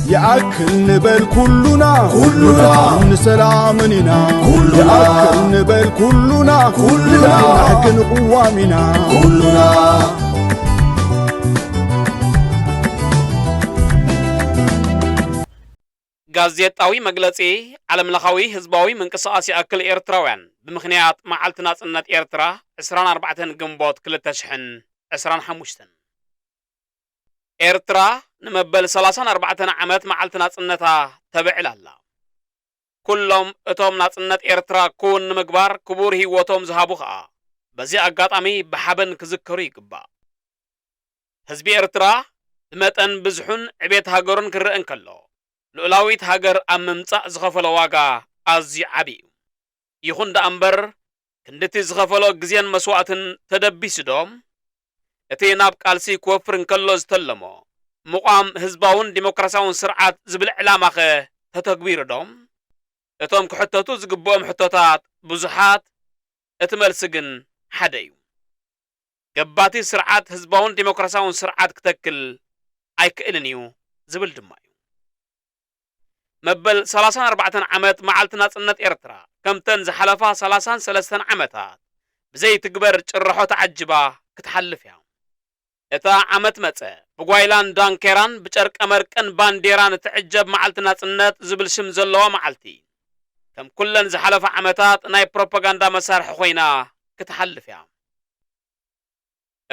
يأكل نبل كلنا نسلامنا يأكل نبل كلنا نحكن قوامنا ጋዜጣዊ መግለጺ ዓለም ለኻዊ ህዝባዊ ምንቅስቃስ ያክል ኤርትራውያን ብምኽንያት መዓልቲ ናጽነት ኤርትራ 24 ግንቦት 2025 ኤርትራ ንመበል 34 ዓመት መዓልቲ ናጽነታ ተብዕላላ ኩሎም እቶም ናጽነት ኤርትራ ኩን ንምግባር ክቡር ህይወቶም ዝሃቡ ኸኣ በዚ አጋጣሚ ብሓበን ክዝከሩ ይግባእ ህዝቢ ኤርትራ ብመጠን ብዙሑን ዕቤት ሃገሩን ክርአን ከሎ ልኡላዊት ሃገር ኣብ ምምጻእ ዝኸፈሎ ዋጋ ኣዝዩ ዓብዪ ይኹን ዳ እምበር ክንድቲ ዝኸፈሎ ግዜን መስዋዕትን ተደቢሱ ዶም እቲ ናብ ቃልሲ ክወፍር እንከሎ ዝተለሞ ምቋም ህዝባውን ዲሞክራሲያውን ስርዓት ዝብል ዕላማ ኸ ተተግቢሩ ዶም እቶም ክሕተቱ ዝግብኦም ሕቶታት ብዙሓት እቲ መልሲ ግን ሓደ እዩ ገባቲ ስርዓት ህዝባውን ዲሞክራሲያውን ስርዓት ክትክል ኣይክእልን እዩ ዝብል ድማ እዩ መበል 34 ዓመት መዓልቲ ናጽነት ኤርትራ ከምተን ዝሓለፋ 33 ዓመታት ብዘይ ትግበር ጭርሖ ተዓጅባ ክትሓልፍ እያ እታ ዓመት መጸ ብጓይላን ዳንኬራን ብጨርቀ መርቅን ባንዴራን ትዕጀብ መዓልቲ ናጽነት ዝብል ሽም ዘለዋ መዓልቲ ከም ኩለን ዝሓለፋ ዓመታት ናይ ፕሮፓጋንዳ መሳርሒ ኮይና ክትሓልፍ እያ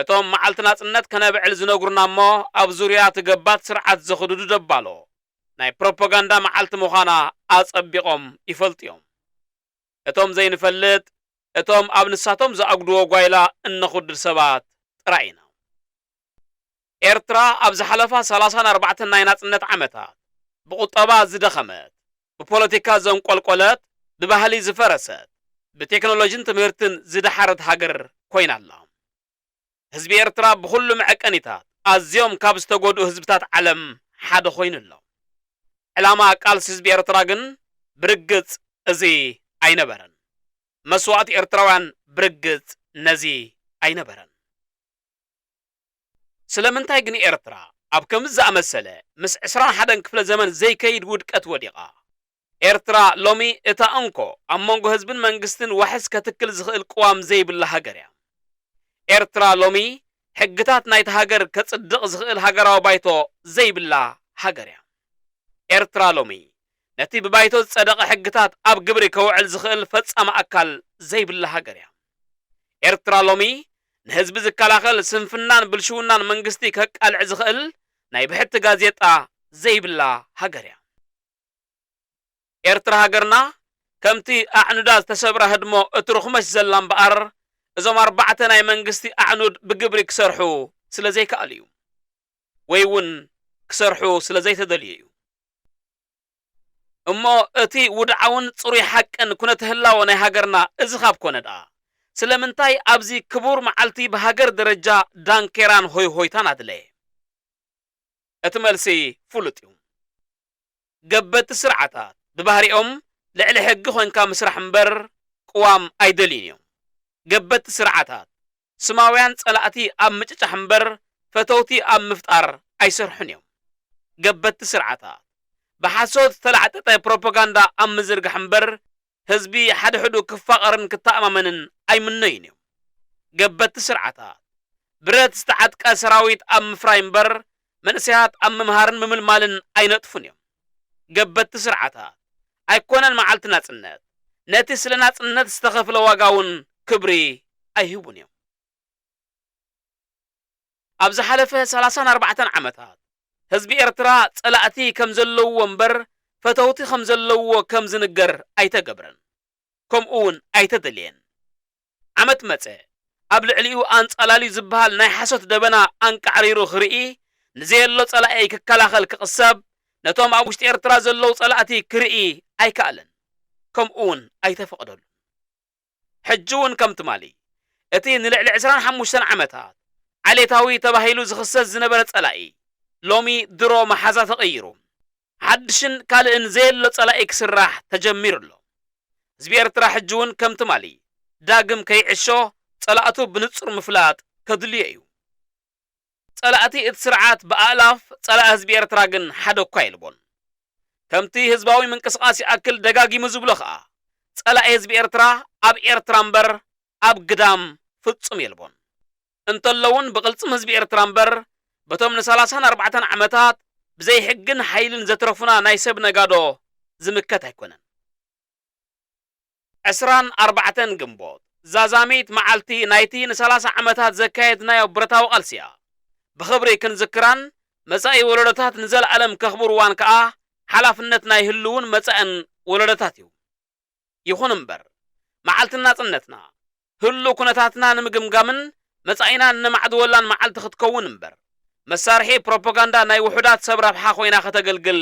እቶም መዓልቲ ናጽነት ከነብዕል ዝነግሩና እሞ ኣብ ዙርያ ትገባት ስርዓት ዘኽድዱ ደባሎ ናይ ፕሮፓጋንዳ መዓልቲ ምዃና ኣጸቢቖም ይፈልጥዮም እቶም ዘይንፈልጥ እቶም ኣብ ንሳቶም ዝኣግድዎ ጓይላ እነኹድድ ሰባት ጥራይና ኤርትራ ኣብ ዝሓለፋ 34 ናይ ናጽነት ዓመታት ብቁጠባ ዝደኸመት ብፖለቲካ ዘንቆልቆለት ብባህሊ ዝፈረሰት ብቴክኖሎጂን ትምህርትን ዝደሓረት ሃገር ኮይናላ ህዝቢ ኤርትራ ብኩሉ መዐቀኒታት ኣዝዮም ካብ ዝተጎድኡ ህዝብታት ዓለም ሓደ ኮይኑሎ ዕላማ ቃልሲ ህዝቢ ኤርትራ ግን ብርግጽ እዚ ኣይነበረን መስዋዕት ኤርትራውያን ብርግጽ ነዚ ኣይነበረን ስለምንታይ ግን ኤርትራ ኣብ ከምዝ ዝኣመሰለ ምስ 21 ክፍለ ዘመን ዘይከይድ ውድቀት ወዲቓ ኤርትራ ሎሚ እታ እንኮ ኣብ መንጎ ህዝብን መንግስትን ዋሕስ ከትክል ዝኽእል ቅዋም ዘይብላ ሃገር እያ ኤርትራ ሎሚ ሕግታት ናይቲ ሃገር ከጽድቕ ዝኽእል ሃገራዊ ባይቶ ዘይብላ ሃገር እያ ኤርትራ ሎሚ ነቲ ብባይቶ ዝጸደቐ ሕግታት ኣብ ግብሪ ከውዕል ዝኽእል ፈጻሚ ኣካል ዘይብላ ሃገር እያ ኤርትራ ሎሚ ንህዝቢ ዝከላኸል ስንፍናን ብልሽውናን መንግስቲ ከቃልዕ ዝኽእል ናይ ብሕቲ ጋዜጣ ዘይብላ ሃገር እያ ኤርትራ ሃገርና ከምቲ ኣዕኑዳ ዝተሰብረ ህድሞ እትርኽመሽ ዘላ እምበኣር እዞም 4 ናይ መንግስቲ ኣዕኑድ ብግብሪ ክሰርሑ ስለ ዘይከኣል እዩ ወይ እውን ክሰርሑ ስለ ዘይተደልዩ እዩ እሞ እቲ ውድዓውን ጽሩይ ሓቅን ኩነት ህላወ ናይ ሃገርና እዚ ካብ ኮነ ደኣ ስለምንታይ ኣብዚ ክቡር መዓልቲ ብሃገር ደረጃ ዳንኬራን ሆይ ሆይታን ኣድለየ እቲ መልሲ ፍሉጥ እዩ ገበቲ ስርዓታት ብባህሪኦም ልዕሊ ሕጊ ኮይንካ ምስራሕ እምበር ቅዋም ኣይደልዩን እዮም ገበቲ ስርዓታት ስማውያን ጸላእቲ ኣብ ምጭጫሕ እምበር ፈተውቲ ኣብ ምፍጣር ኣይሰርሑን እዮም ገበቲ ስርዓታት ብሓሶት ተላዕጠጠ ፕሮፓጋንዳ ኣብ ምዝርጋሕ እምበር ህዝቢ ሓደ ሕዱ ክፋቐርን ክተኣማመንን ኣይምነዩን እዮም ገበቲ ስርዓታት ብረት ዝተዓጥቀ ሰራዊት ኣብ ምፍራይ እምበር መንእሰያት ኣብ ምምሃርን ምምልማልን ኣይነጥፉን እዮም ገበቲ ስርዓታት ኣይኮነን መዓልቲ ናጽነት ነቲ ስለ ናጽነት ዝተኸፍለ ዋጋውን ክብሪ ኣይህቡን እዮም ኣብ ዝሓለፈ 34 ዓመታት ህዝቢ ኤርትራ ጸላእቲ ከም ዘለውዎ እምበር ፈተውቲ ከም ዘለውዎ ከም ዝንገር ኣይተገብረን ከምኡውን ኣይተደልየን ዓመት መጸ ኣብ ልዕሊኡ ኣንጻላልዩ ዝበሃል ናይ ሓሶት ደበና ኣንቃዕሪሩ ክርኢ ንዘየሎ ጸላኢ ክከላኸል ክቕሰብ ነቶም ኣብ ውሽጢ ኤርትራ ዘለዉ ጸላእቲ ክርኢ ኣይከኣለን ከምኡውን ኣይተፈቕደሉ ሕጂ እውን ከም ትማሊ እቲ ንልዕሊ 25 ዓመታት ዓሌታዊ ተባሂሉ ዝኽሰስ ዝነበረ ጸላኢ ሎሚ ድሮ መሓዛ ተቐይሩ ሓድሽን ካልእን ዘየሎ ጸላኢ ክስራሕ ተጀሚሩሎ ህዝቢ ኤርትራ ሕጂ እውን ከም ትማሊ ዳግም ከይዕሾ ጸላእቱ ብንጹር ምፍላጥ ከድልዮ እዩ ጸላእቲ እቲ ስርዓት ብኣላፍ ጸላእ ህዝቢ ኤርትራ ግን ሓደ እኳ ይልቦን ከምቲ ህዝባዊ ምንቅስቃስ ይኣክል ደጋጊሙ ዝብሎ ኸኣ ጸላኢ ህዝቢ ኤርትራ ኣብ ኤርትራ እምበር ኣብ ግዳም ፍጹም የልቦን እንተለውን ብቕልጽም ህዝቢ ኤርትራ እምበር በቶም ን34 ዓመታት ብዘይ ሕግን ሓይልን ዘትረፉና ናይ ሰብ ነጋዶ ዝምከት ኣይኮነን 24 ግንቦት ዛዛሚት መዓልቲ ናይቲ ን30 ዓመታት ዘካየድናዮ ብረታዊ ቃልሲያ ብኽብሪ ክንዝክራን መጻኢ ወለዶታት ንዘለዓለም ከኽብርዋን ከዓ ሓላፍነት ናይ ህልውን መጻእን ወለዶታት እዩ ይኹን እምበር መዓልትና ጽነትና ህሉ ኩነታትና ንምግምጋምን መጻኢና ንማዕድወላን መዓልቲ ክትከውን እምበር መሳርሒ ፕሮፓጋንዳ ናይ ውሑዳት ሰብ ረብሓ ኮይና ከተገልግል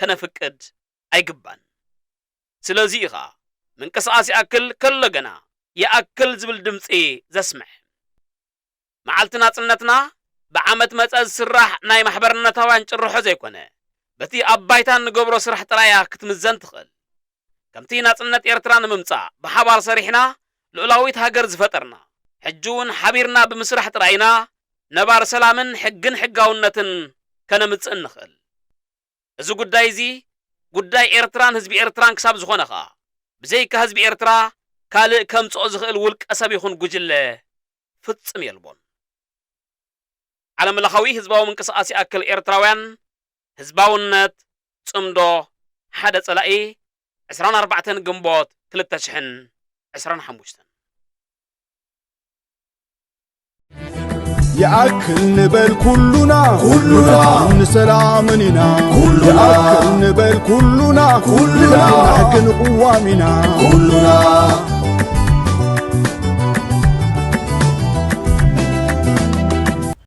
ከነፍቅድ ኣይግባን ስለዚ ኢኻ ምንቅስቃስ ይኣክል ከሎ ገና ይኣክል ዝብል ድምፂ ዘስምዕ መዓልትና ጽነትና ብዓመት መጸዝ ስራሕ ናይ ማሕበርነታውያን ጭርሖ ዘይኮነ በቲ ኣባይታ ንገብሮ ስራሕ ጥራያ ክትምዘን ትኽእል ከምቲ ናጽነት ኤርትራ ንምምጻእ ብሓባር ሰሪሕና ልዑላዊት ሃገር ዝፈጠርና ሕጂ እውን ሓቢርና ብምስራሕ ጥራይና ነባር ሰላምን ሕግን ሕጋውነትን ከነምጽእ ንኽእል እዚ ጉዳይ እዚ ጉዳይ ኤርትራን ህዝቢ ኤርትራን ክሳብ ዝኾነ ኸኣ ብዘይካ ህዝቢ ኤርትራ ካልእ ከምጽኦ ዝኽእል ውልቀ ሰብ ይኹን ጉጅለ ፍጽም የልቦን ዓለምለኻዊ ህዝባዊ ምንቅስቃስ ይኣክል ኤርትራውያን ህዝባውነት ጽምዶ ሓደ ጸላኢ 24 ግንቦት 2025 يأكل نبل كلنا نسلامنا يأكل نبل كلنا نحكي قوامنا